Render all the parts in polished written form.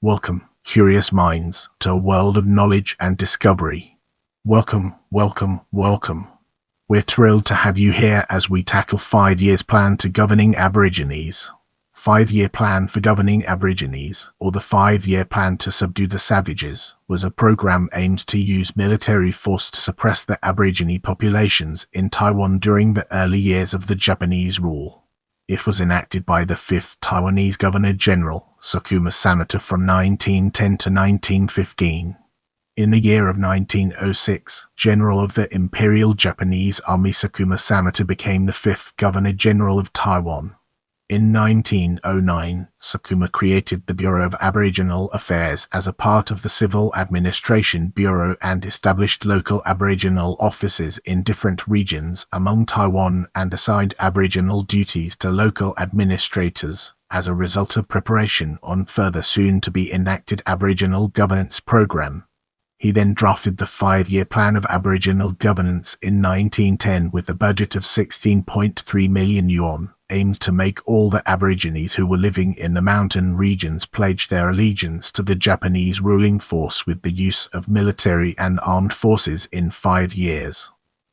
Welcome, curious minds, to a world of knowledge and discovery. Welcome, welcome, welcome. We're thrilled to have you here as we tackle 5 years plan to governing Aborigines. 5-year plan for governing Aborigines, or the 5-year plan to subdue the savages, was a program aimed to use military force to suppress the Aborigine populations in Taiwan during the early years of the Japanese rule. It was enacted by the 5th Taiwanese Governor-General, Sakuma Samata, from 1910 to 1915. In the year of 1906, General of the Imperial Japanese Army Sakuma Samata became the 5th Governor-General of Taiwan. In 1909, Sakuma created the Bureau of Aboriginal Affairs as a part of the Civil Administration Bureau and established local Aboriginal offices in different regions among Taiwan and assigned Aboriginal duties to local administrators. As a result of preparation on further soon-to-be enacted Aboriginal governance program, he then drafted the 5-year plan of Aboriginal governance in 1910 with a budget of 16.3 million yuan, aimed to make all the Aborigines who were living in the mountain regions pledge their allegiance to the Japanese ruling force with the use of military and armed forces in 5 years.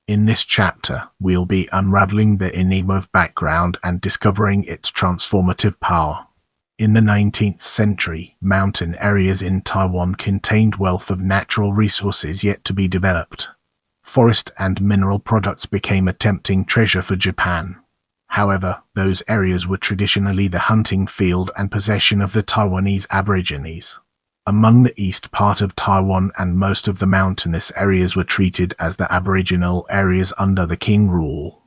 In this chapter, we'll be unraveling the enigma of background and discovering its transformative power. In the 19th century, mountain areas in Taiwan contained wealth of natural resources yet to be developed. Forest and mineral products became a tempting treasure for Japan. However, those areas were traditionally the hunting field and possession of the Taiwanese Aborigines. Among the east part of Taiwan and most of the mountainous areas were treated as the Aboriginal areas under the Qing rule.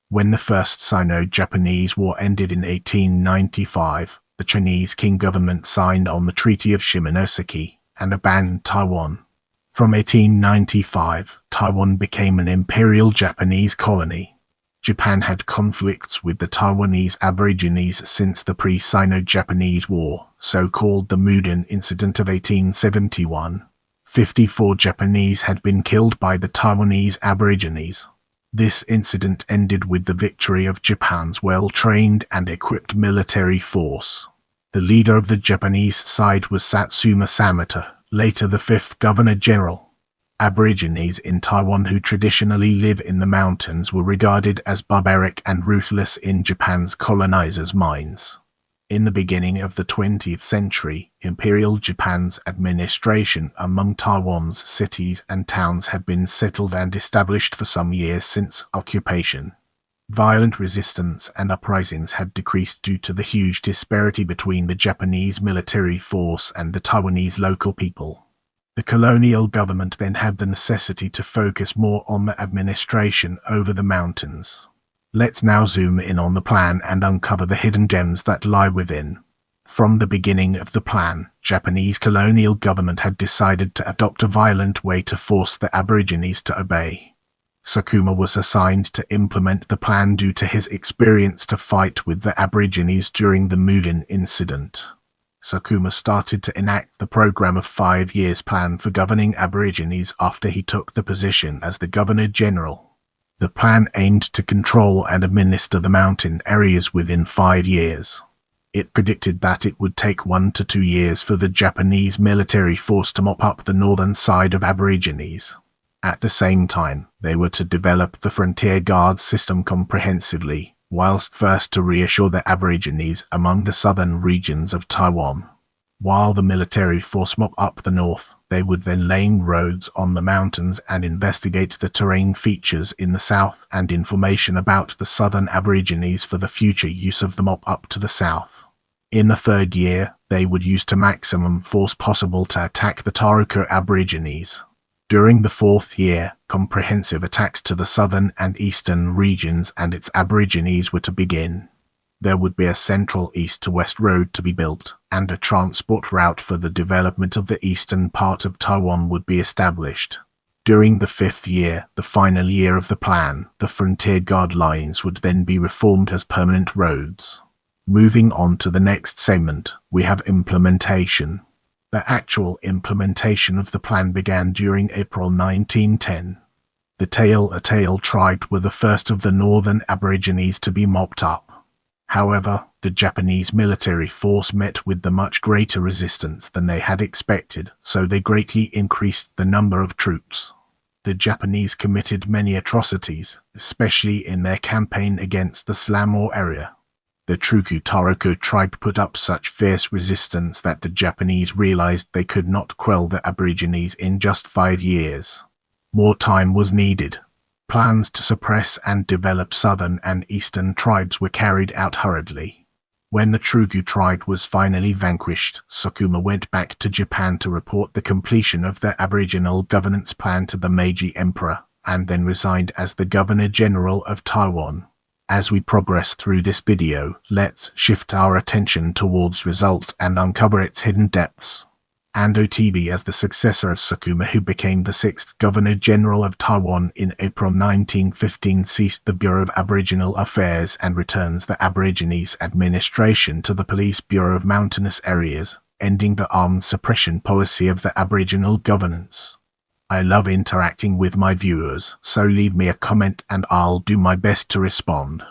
When the First Sino-Japanese War ended in 1895, the Chinese Qing government signed on the Treaty of Shimonoseki and abandoned Taiwan. From 1895, Taiwan became an imperial Japanese colony. Japan had conflicts with the Taiwanese Aborigines since the pre-Sino-Japanese War, so-called the Muden Incident of 1871. 54 Japanese had been killed by the Taiwanese Aborigines. This incident ended with the victory of Japan's well-trained and equipped military force. The leader of the Japanese side was Sakuma Samata, later the 5th Governor-General. Aborigines in Taiwan who traditionally live in the mountains were regarded as barbaric and ruthless in Japan's colonizers' minds. In the beginning of the 20th century, Imperial Japan's administration among Taiwan's cities and towns had been settled and established for some years since occupation. Violent resistance and uprisings had decreased due to the huge disparity between the Japanese military force and the Taiwanese local people. The colonial government then had the necessity to focus more on the administration over the mountains. Let's now zoom in on the plan and uncover the hidden gems that lie within. From the beginning of the plan, Japanese colonial government had decided to adopt a violent way to force the Aborigines to obey. Sakuma was assigned to implement the plan due to his experience to fight with the Aborigines during the Muden incident. Sakuma started to enact the program of 5 years plan for governing Aborigines after he took the position as the Governor-General. The plan aimed to control and administer the mountain areas within 5 years. It predicted that it would take 1 to 2 years for the Japanese military force to mop up the northern side of Aborigines. At the same time, they were to develop the frontier guard system comprehensively, whilst first to reassure the Aborigines among the southern regions of Taiwan. While the military force mop up the north, they would then lay roads on the mountains and investigate the terrain features in the south and information about the southern Aborigines for the future use of the mop up to the south. In the 3rd year, they would use the maximum force possible to attack the Taruka Aborigines. During the 4th year, comprehensive attacks to the southern and eastern regions and its Aborigines were to begin. There would be a central east-to-west road to be built, and a transport route for the development of the eastern part of Taiwan would be established. During the 5th year, the final year of the plan, the frontier guard lines would then be reformed as permanent roads. Moving on to the next segment, we have implementation. The actual implementation of the plan began during April 1910. The Tail tribe were the first of the northern Aborigines to be mopped up. However, the Japanese military force met with the much greater resistance than they had expected, so they greatly increased the number of troops. The Japanese committed many atrocities, especially in their campaign against the Slamor area. The Truku Taroko tribe put up such fierce resistance that the Japanese realized they could not quell the Aborigines in just 5 years. More time was needed. Plans to suppress and develop southern and eastern tribes were carried out hurriedly. When the Truku tribe was finally vanquished, Sakuma went back to Japan to report the completion of the Aboriginal governance plan to the Meiji Emperor, and then resigned as the Governor-General of Taiwan. As we progress through this video, let's shift our attention towards results and uncover its hidden depths. Ando TV, as the successor of Sakuma, who became the 6th Governor-General of Taiwan in April 1915, ceased the Bureau of Aboriginal Affairs and returns the Aborigines administration to the Police Bureau of Mountainous Areas, ending the armed suppression policy of the Aboriginal governance. I love interacting with my viewers, so leave me a comment and I'll do my best to respond.